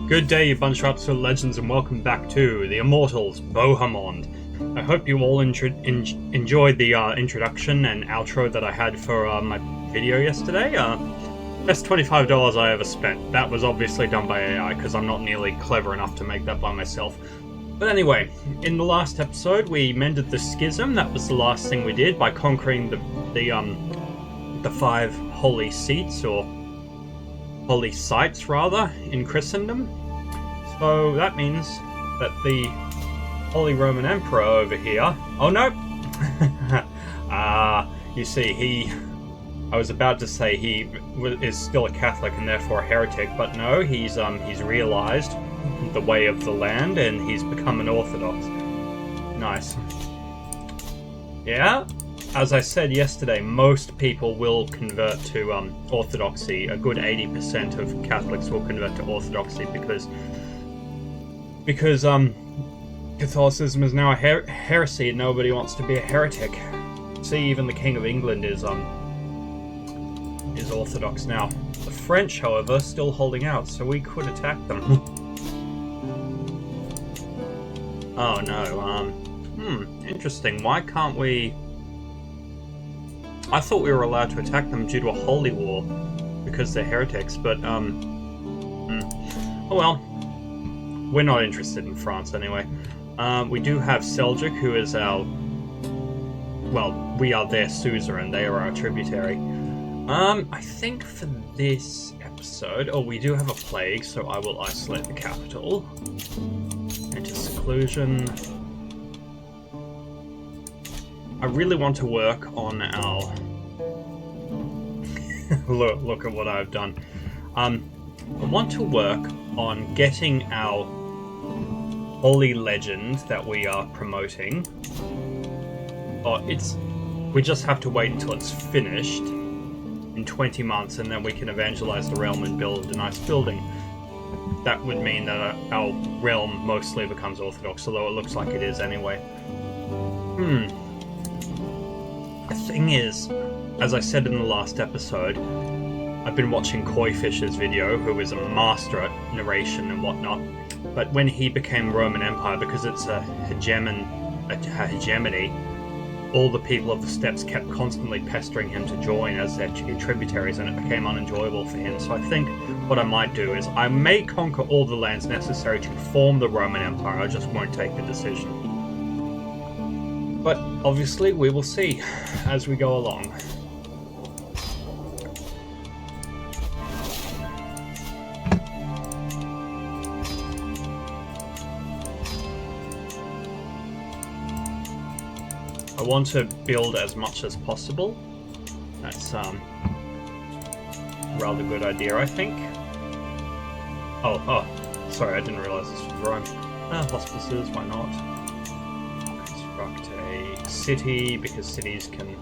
Good day, you bunch of absolute legends, and welcome back to the Immortals, Bohemond. I hope you all enjoyed the introduction and outro that I had for my video yesterday. Best $25 I ever spent. That was obviously done by AI, because I'm not nearly clever enough to make that by myself. But anyway, in the last episode, we mended the schism. That was the last thing we did, by conquering the 5 holy seats, or holy sites rather, in Christendom. So that means that the Holy Roman Emperor over here... Oh no! You see, I was about to say he is still a Catholic and therefore a heretic, but no, he's realized the way of the land and he's become an Orthodox. Nice. Yeah? As I said yesterday, most people will convert to Orthodoxy. A good 80% of Catholics will convert to Orthodoxy because Catholicism is now a heresy and nobody wants to be a heretic. See, even the King of England is Orthodox now. The French, however, still holding out, so we could attack them. Oh no, interesting. Why can't we... I thought we were allowed to attack them due to a holy war, because they're heretics, but, oh well. We're not interested in France, anyway. We do have Seljuk, who is our... Well, we are their suzerain, they are our tributary. I think for this episode... Oh, we do have a plague, so I will isolate the capital. Into seclusion. I really want to work on our... look at what I've done. I want to work on getting our holy legend that we are promoting. We just have to wait until it's finished in 20 months, and then we can evangelize the realm and build a nice building. That would mean that our realm mostly becomes Orthodox, although it looks like it is anyway. The thing is, as I said in the last episode, I've been watching Koifish's video, who is a master at narration and whatnot, but when he became Roman Empire, because it's a hegemony, all the people of the steppes kept constantly pestering him to join as their tributaries, and it became unenjoyable for him. So I think what I might do is I may conquer all the lands necessary to form the Roman Empire, I just won't take the decision. But obviously we will see as we go along. I want to build as much as possible. That's a rather good idea, I think. Oh, sorry, I didn't realize this was Rome. Hospices, why not? Construct a city, because cities can...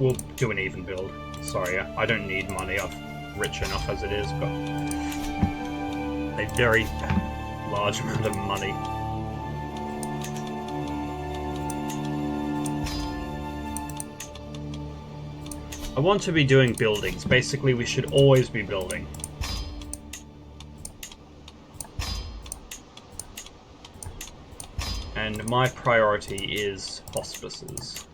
we'll do an even build. Sorry, I don't need money. I'm rich enough as it is, but a very large amount of money. I want to be doing buildings. Basically, we should always be building. And my priority is hospices.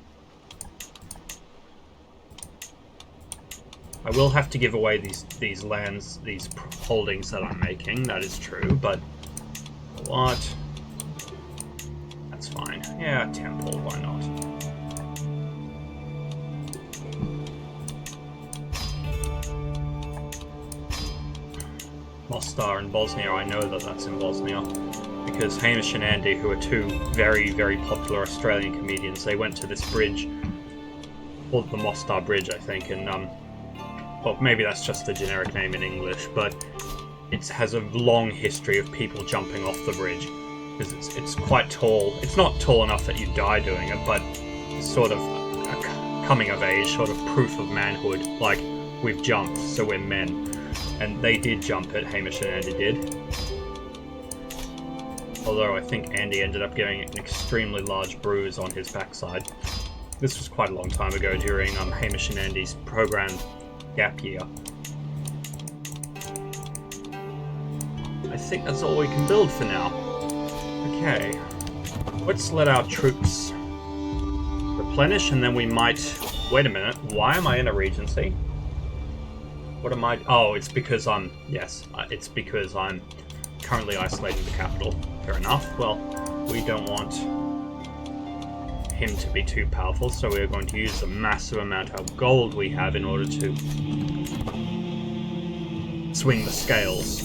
I will have to give away these lands, these holdings that I'm making, that is true, but what? That's fine. Yeah, temple, why not? Mostar in Bosnia, I know that that's in Bosnia, because Hamish and Andy, who are 2 very, very popular Australian comedians, they went to this bridge, called the Mostar Bridge, I think, and, well, maybe that's just the generic name in English, but it has a long history of people jumping off the bridge, because it's quite tall. It's not tall enough that you die doing it, but it's sort of a coming of age, sort of proof of manhood, like, we've jumped, so we're men. And they did jump it, Hamish and Andy did. Although I think Andy ended up getting an extremely large bruise on his backside. This was quite a long time ago during Hamish and Andy's program gap year. think that's all we can build for now. Okay. Let's let our troops replenish, and then we might... Wait a minute. Why am I in a regency? What am I... Oh, it's because I'm... Yes, it's because I'm currently isolating the capital. Fair enough. Well, we don't want him to be too powerful, so we're going to use the massive amount of gold we have in order to swing the scales.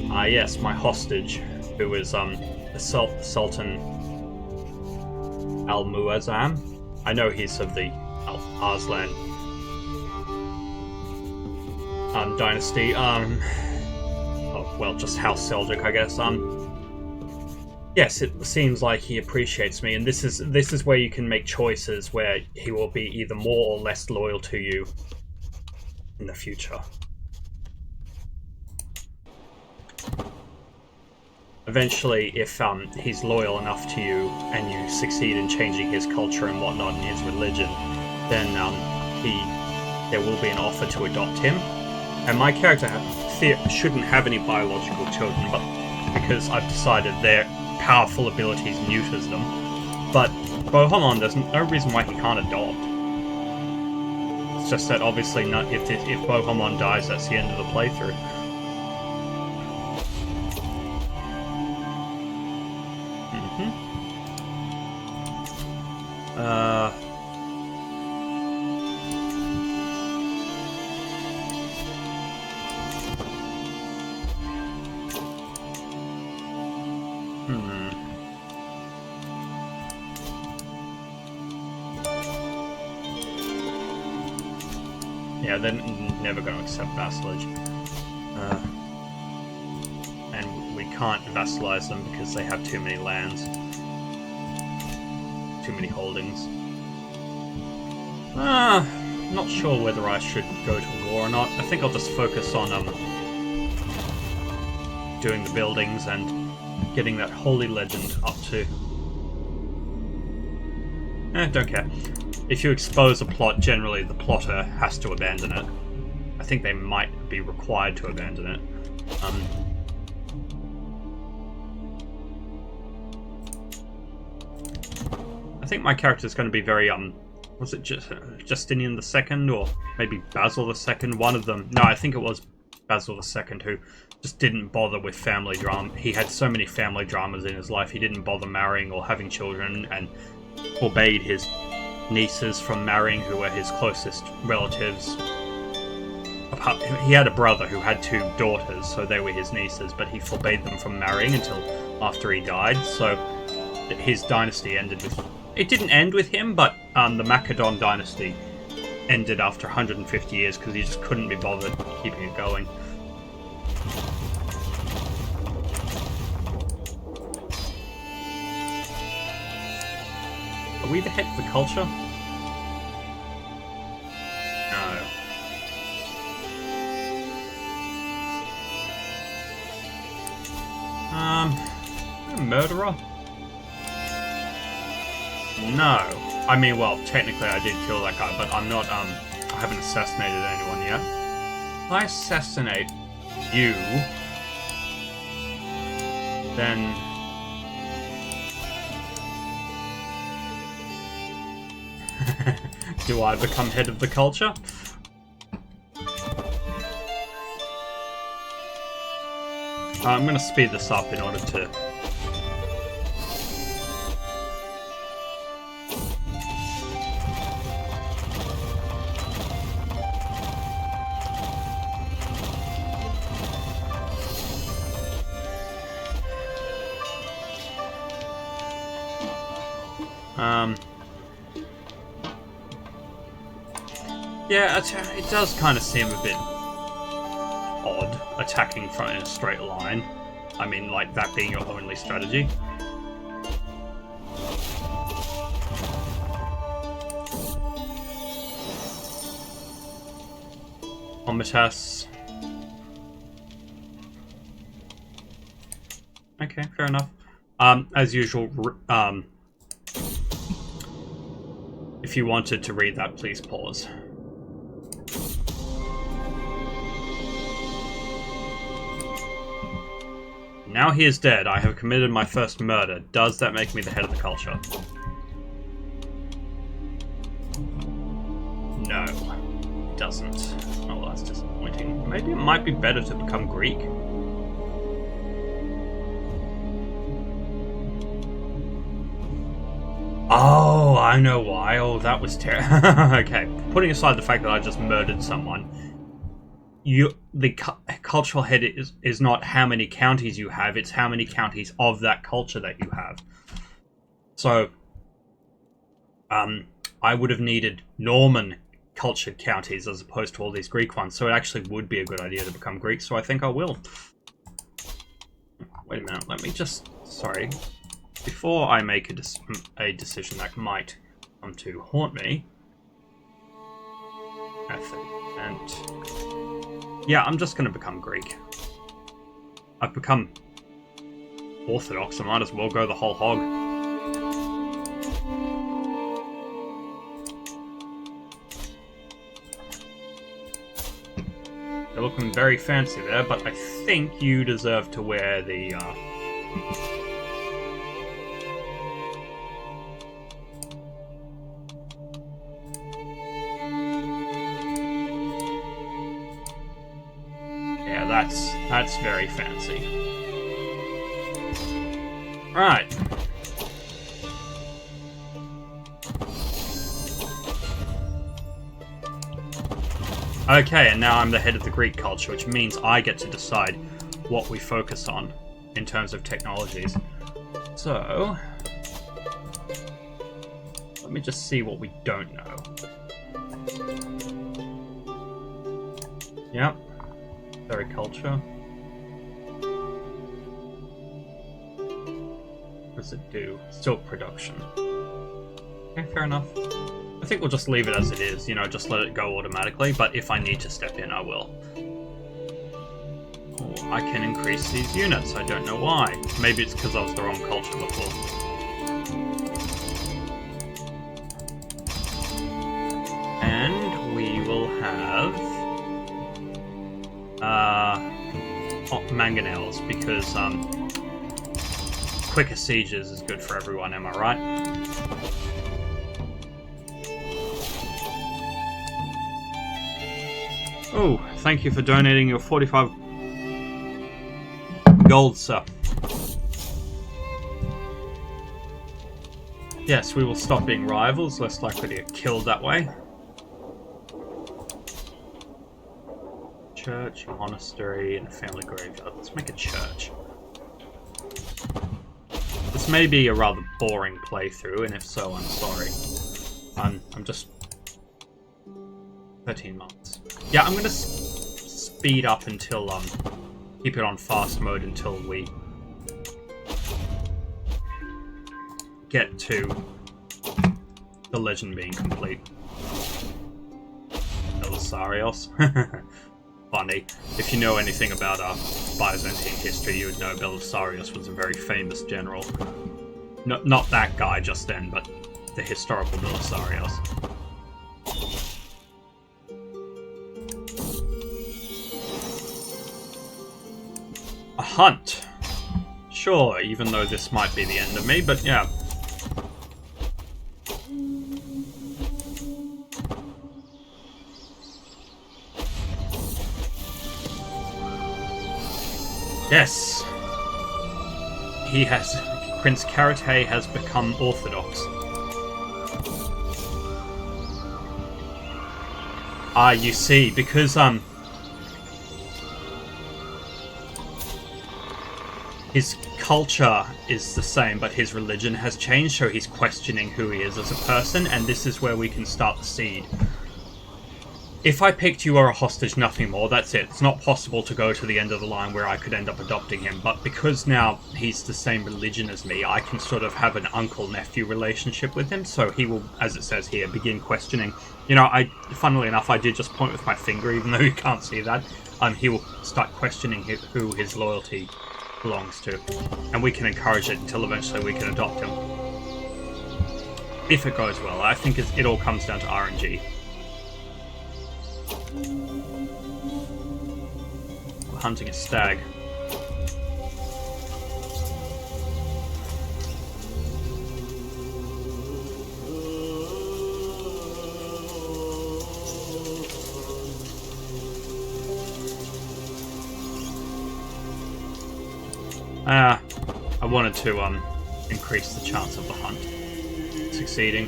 Ah yes, my hostage, who is the Sultan Al-Muazzam. I know he's of the Arslan dynasty. Oh, well, just House Seljuk, I guess. Yes, it seems like he appreciates me, and this is where you can make choices where he will be either more or less loyal to you in the future. Eventually, if he's loyal enough to you and you succeed in changing his culture and whatnot and his religion, then there will be an offer to adopt him. And my character shouldn't have any biological children, but because I've decided their powerful abilities neuters them. But Bohemond, there's no reason why he can't adopt. It's just that obviously if Bohemond dies, that's the end of the playthrough. Yeah, they're never going to accept vassalage. And we can't vassalize them because they have too many lands. Too many holdings. Not sure whether I should go to war or not. I think I'll just focus on doing the buildings and getting that holy legend up to... don't care. If you expose a plot, generally the plotter has to abandon it. I think they might be required to abandon it. I think my character is going to be very, was it Justinian II or maybe Basil II? One of them. No, I think it was Basil II who just didn't bother with family drama. He had so many family dramas in his life, he didn't bother marrying or having children, and forbade his nieces from marrying, who were his closest relatives. He had a brother who had 2 daughters, so they were his nieces, but he forbade them from marrying until after he died, so his dynasty ended with... It didn't end with him, but the Macedon dynasty ended after 150 years because he just couldn't be bothered keeping it going. Are we the head of the culture? No. Murderer? No. I mean, well, technically I did kill that guy, but I'm not, I haven't assassinated anyone yet. If I assassinate you, then... do I become head of the culture? I'm going to speed this up in order to... Yeah, it does kind of seem a bit odd, attacking from in a straight line. I mean, like, that being your only strategy. Comitas. Okay, fair enough. As usual, if you wanted to read that, please pause. Now he is dead. I have committed my first murder. Does that make me the head of the culture? No, it doesn't. Oh, that's disappointing. Maybe it might be better to become Greek. Oh, I know why. Oh, that was terrible. Okay, putting aside the fact that I just murdered someone, the cultural head is not how many counties you have, it's how many counties of that culture that you have. So, I would have needed Norman cultured counties as opposed to all these Greek ones, so it actually would be a good idea to become Greek, so I think I will. Wait a minute, let me just... Sorry. Before I make a decision that might come to haunt me... And yeah, I'm just going to become Greek. I've become Orthodox, I might as well go the whole hog. You're looking very fancy there, but I think you deserve to wear the, Yeah, that's very fancy. Right. Okay, and now I'm the head of the Greek culture, which means I get to decide what we focus on in terms of technologies. So, let me just see what we don't know. Yep. Very culture. What does it do? Silk production. Okay, fair enough. I think we'll just leave it as it is, you know, just let it go automatically, but if I need to step in, I will. Oh, I can increase these units, I don't know why. Maybe it's because I was the wrong culture before. And we will have... mangonels, because quicker sieges is good for everyone, am I right? Oh, thank you for donating your 45 gold, sir. Yes, we will stop being rivals, less likely to get killed that way. Church, monastery, and a family graveyard. Let's make a church. This may be a rather boring playthrough, and if so, I'm sorry. I'm just 13 months. Yeah, I'm gonna speed up until keep it on fast mode until we get to the legend being complete. Belisarius. Funny. If you know anything about Byzantine history, you would know Belisarius was a very famous general. Not that guy just then, but the historical Belisarius. A hunt. Sure, even though this might be the end of me, but yeah. Yes. He has... Prince Karate has become Orthodox. Ah, you see, because, his culture is the same, but his religion has changed, so he's questioning who he is as a person, and this is where we can start the seed. If I picked you or a hostage, nothing more, that's it. It's not possible to go to the end of the line where I could end up adopting him, but because now he's the same religion as me, I can sort of have an uncle-nephew relationship with him, so he will, as it says here, begin questioning. You know, funnily enough, I did just point with my finger, even though you can't see that. He will start questioning who his loyalty belongs to, and we can encourage it until eventually we can adopt him. If it goes well. I think it all comes down to RNG. We're hunting a stag. I wanted to increase the chance of the hunt succeeding.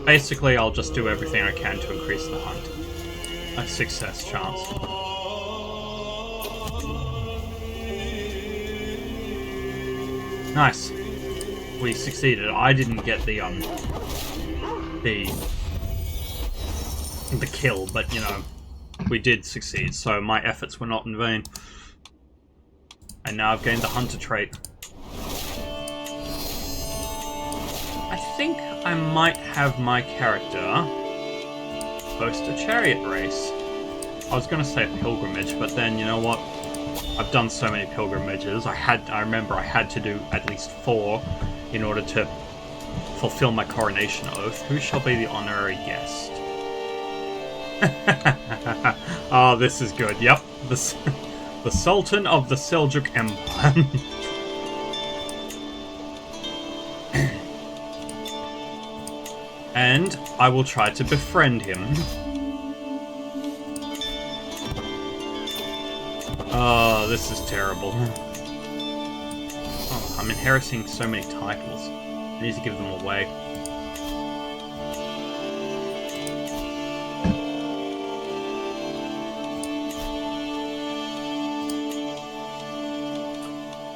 Basically, I'll just do everything I can to increase the hunt. A success chance. Nice. We succeeded. I didn't get the kill, but you know, we did succeed, so my efforts were not in vain. And now I've gained the hunter trait. I think I might have my character host a chariot race. I was going to say a pilgrimage, but then, you know what? I've done so many pilgrimages. I remember I had to do at least 4 in order to fulfill my coronation oath. Who shall be the honorary guest? Oh, this is good. Yep. The Sultan of the Seljuk Empire. And I will try to befriend him. Oh, this is terrible. Oh, I'm inheriting so many titles. I need to give them away.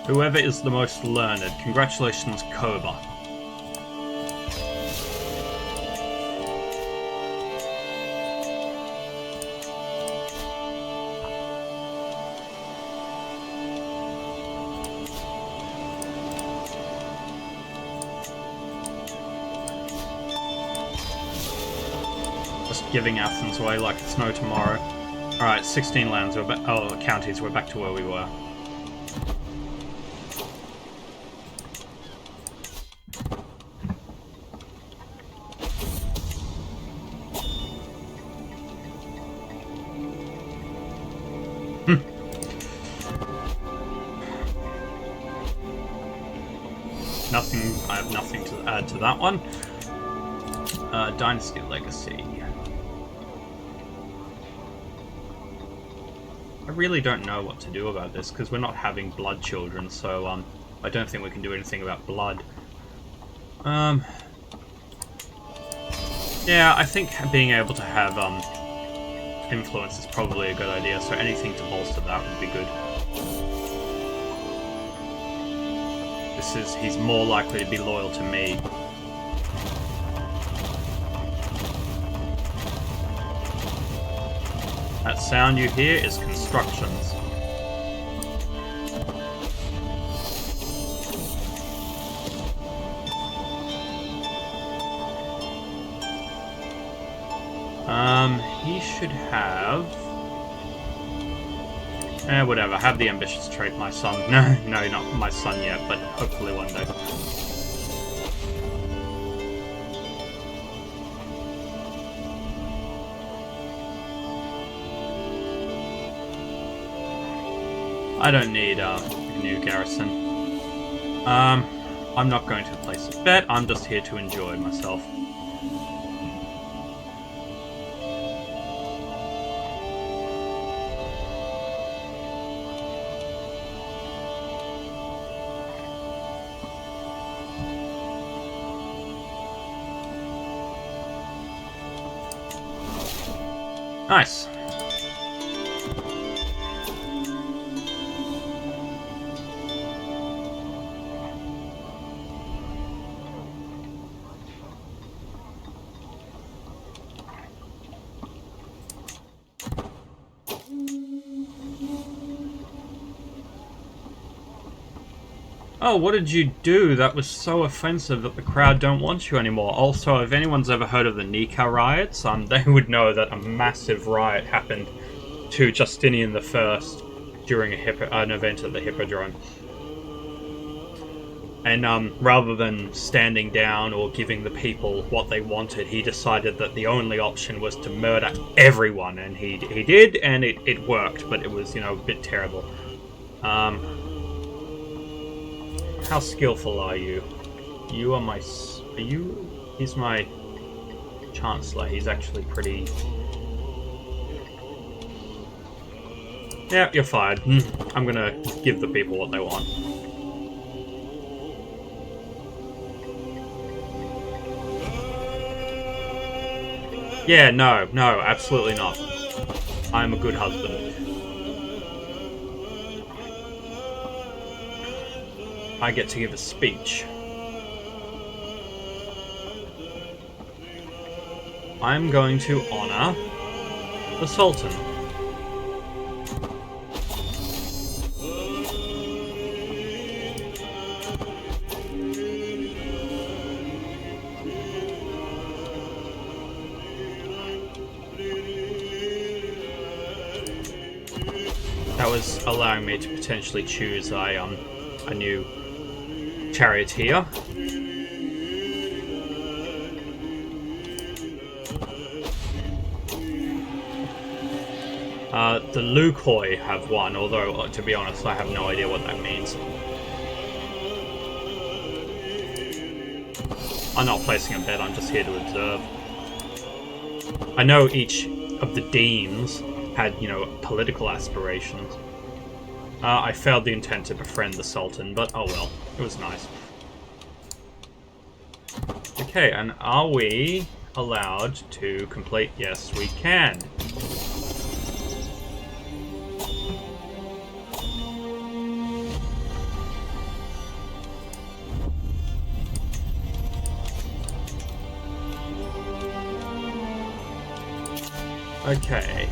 Whoever is the most learned. Congratulations, Koba. Giving Athens away like it's no tomorrow. Alright, 16 lands, counties, we're back to where we were. I have nothing to add to that one. Dynasty Legacy. I really don't know what to do about this, because we're not having blood children, so I don't think we can do anything about blood. Yeah, I think being able to have influence is probably a good idea, so anything to bolster that would be good. He's more likely to be loyal to me. That sound you hear is constructions. He should have... whatever, have the ambitious trait, my son. No, not my son yet, but hopefully one day. I don't need a new garrison. I'm not going to place a bet, I'm just here to enjoy myself. Nice. Oh, what did you do? That was so offensive that the crowd don't want you anymore. Also, if anyone's ever heard of the Nika riots, they would know that a massive riot happened to Justinian I during an event at the Hippodrome. And rather than standing down or giving the people what they wanted, he decided that the only option was to murder everyone, and he did, and it worked, but it was, you know, a bit terrible. How skillful are you? You are Are you... He's my chancellor. He's actually pretty... Yeah, you're fired. I'm gonna give the people what they want. Yeah, no, absolutely not. I'm a good husband. I get to give a speech. I'm going to honor the Sultan. That was allowing me to potentially choose a new charioteer. The Lukoi have won, although, to be honest, I have no idea what that means. I'm not placing a bet, I'm just here to observe. I know each of the deans had, you know, political aspirations. I failed the intent to befriend the Sultan, but oh well, it was nice. Okay, and are we allowed to complete? Yes, we can. Okay.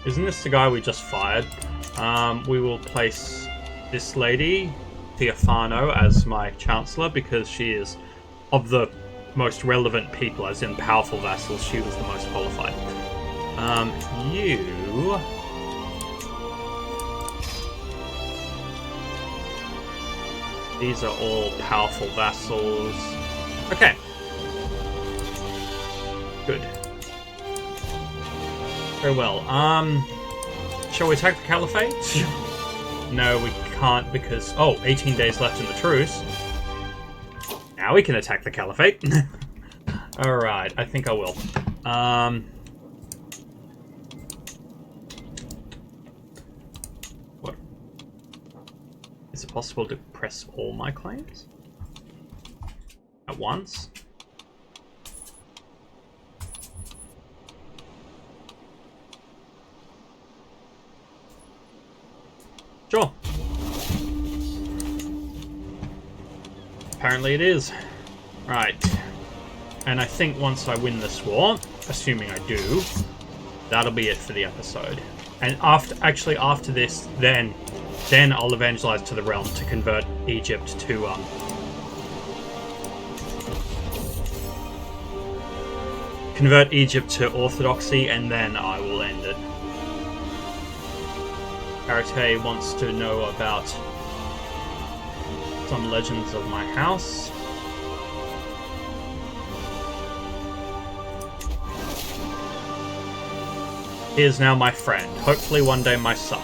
Isn't this the guy we just fired? We will place this lady, Theophano, as my chancellor because she is of the most relevant people, as in powerful vassals, she was the most qualified. You... These are all powerful vassals. Okay. Good. Very well. Shall we attack the Caliphate? No, we can't because... Oh, 18 days left in the truce. Now we can attack the Caliphate. Alright, I think I will. What? Is it possible to press all my claims? At once? Sure. Apparently it is. Right. And I think once I win this war, assuming I do, that'll be it for the episode. And after this, then I'll evangelize to the realm to convert Egypt to orthodoxy, and then I will end it. Arete wants to know about some legends of my house. He is now my friend, hopefully one day my son.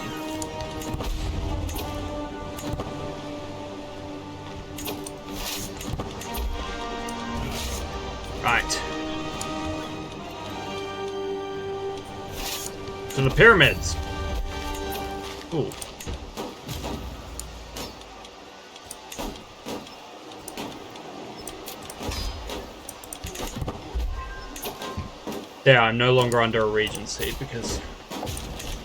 Right. To the pyramids! Ooh. There, I'm no longer under a regency because,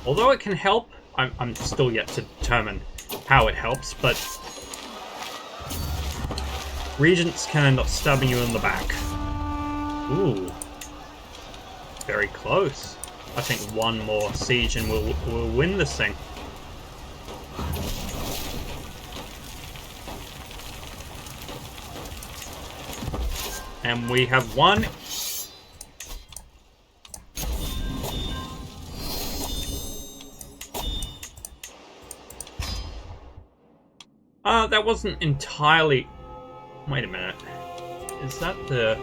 although it can help, I'm still yet to determine how it helps, but regents can end up stabbing you in the back. Ooh. Very close. I think one more siege and we'll win this thing. And we have won. That wasn't entirely... Wait a minute. Is that the...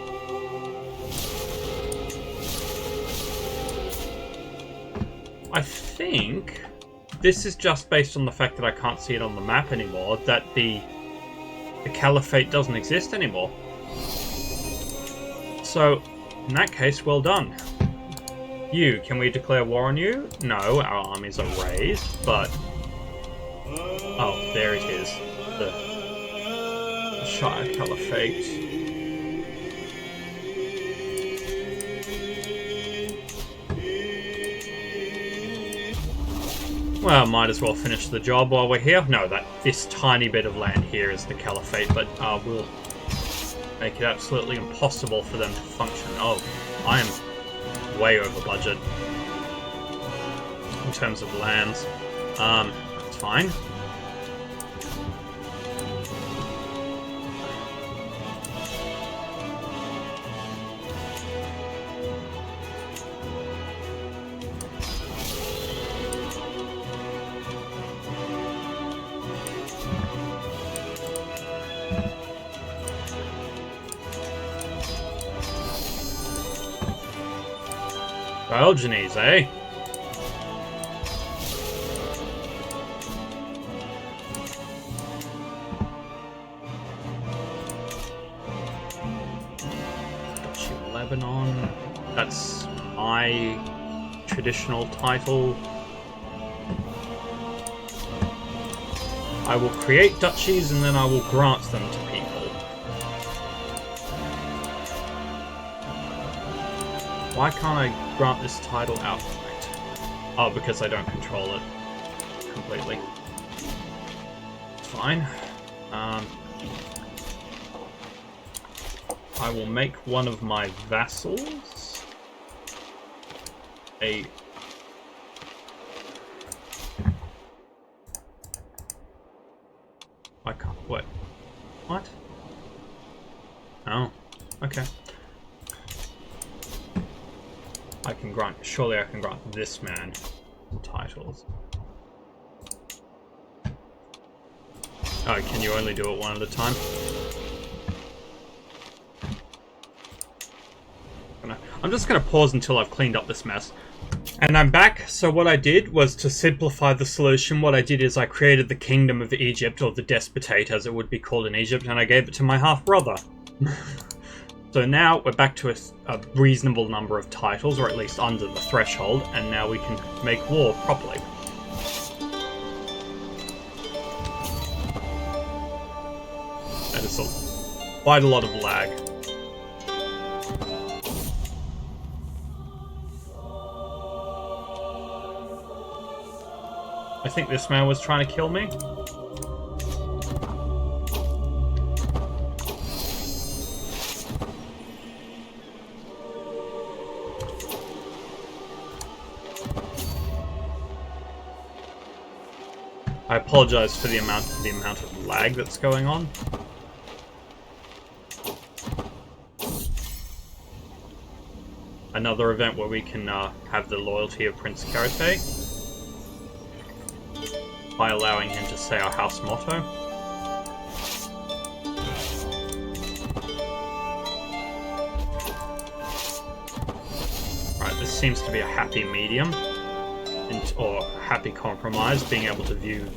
I think this is just based on the fact that I can't see it on the map anymore, that the Caliphate doesn't exist anymore. So, in that case, well done. You, can we declare war on you? No, our armies are raised, but... Oh, there it is. The Shire Caliphate. Well, might as well finish the job while we're here. No, this tiny bit of land here is the Caliphate, but we'll make it absolutely impossible for them to function. Oh, I am way over budget in terms of lands. That's fine. Diogenes, eh? Duchy of Lebanon. That's my traditional title. I will create duchies and then I will grant them to people. Why can't I grant this title outright? Oh, because I don't control it completely. It's fine. I will make one of my vassals a... I can't... Wait. What? Oh. Okay. Surely I can grant this man titles. Oh, can you only do it one at a time? I'm just gonna pause until I've cleaned up this mess. And I'm back. So what I did was to simplify the solution. What I did is I created the Kingdom of Egypt, or the Despotate as it would be called in Egypt, and I gave it to my half-brother. So now we're back to a reasonable number of titles, or at least under the threshold, and now we can make war properly. That is quite a lot of lag. I think this man was trying to kill me. I apologize for the amount of lag that's going on. Another event where we can have the loyalty of Prince Chariot by allowing him to say our house motto. Right, this seems to be a happy medium. Or happy compromise, being able to view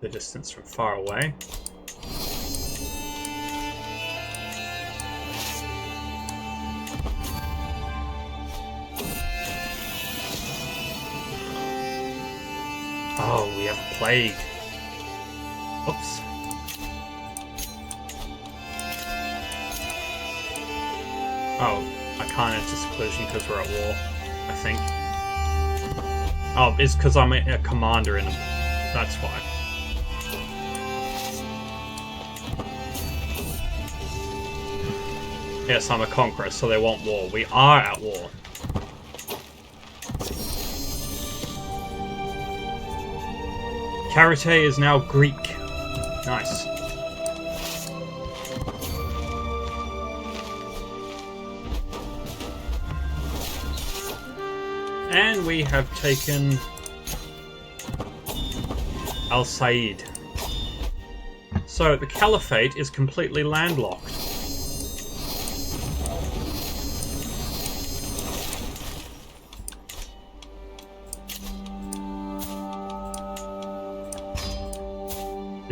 the distance from far away. Oh, we have a plague. Oops. Oh, I can't enter seclusion because we're at war, I think. Oh, it's because I'm a commander in them. That's why. Yes, I'm a conqueror, so they want war. We are at war. Chariot is now Greek. Nice. And we have taken Al Said. So the Caliphate is completely landlocked.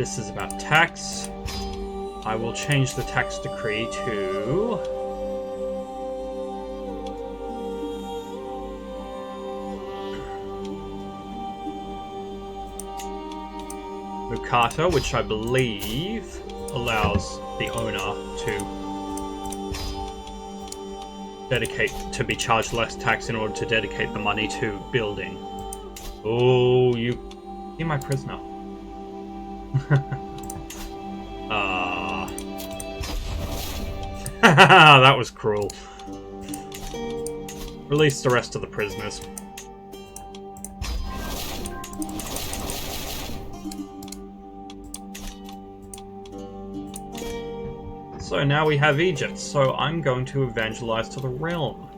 This is about tax. I will change the tax decree to... Mukata, which I believe allows the owner to be charged less tax in order to dedicate the money to building. Oh, you be my prisoner. That was cruel. Release the rest of the prisoners. So now we have Egypt, so I'm going to evangelize to the realm.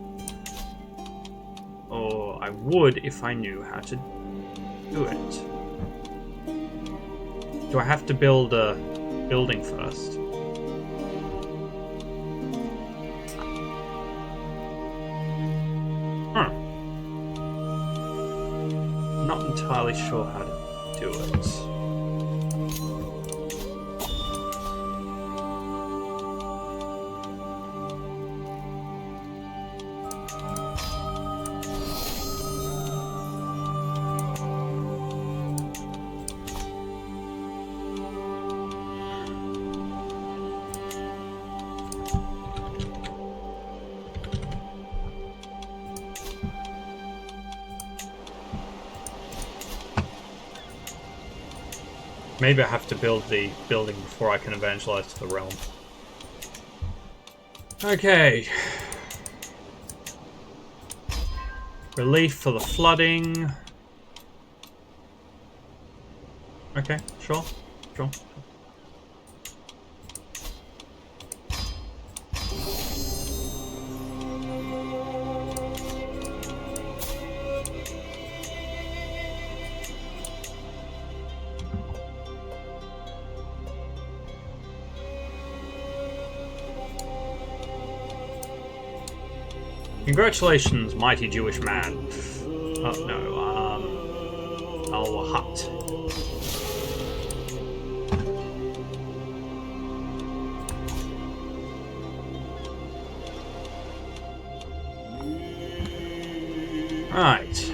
Or I would if I knew how to do it. Do I have to build a building first? Not entirely sure how to do it. Maybe I have to build the building before I can evangelize to the realm. Okay. Relief for the flooding. Okay, sure. Congratulations, mighty Jewish man. Oh no, Al-Wahat. Right,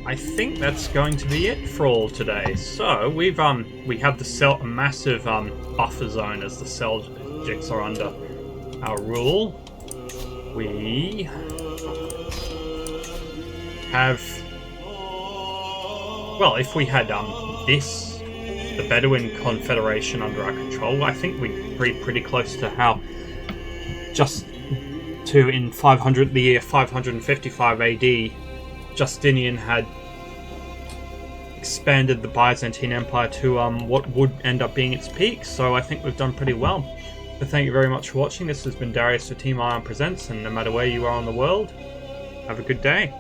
I think that's going to be it for all today. So we have the massive buffer zone as the Seljuks are under our rule. We have, well, if we had the Bedouin Confederation under our control, I think we'd be pretty close to how in the year 555 AD, Justinian had expanded the Byzantine Empire to what would end up being its peak. So I think we've done pretty well. So thank you very much for watching. This has been Darius for Team Ion Presents, and no matter where you are in the world, have a good day.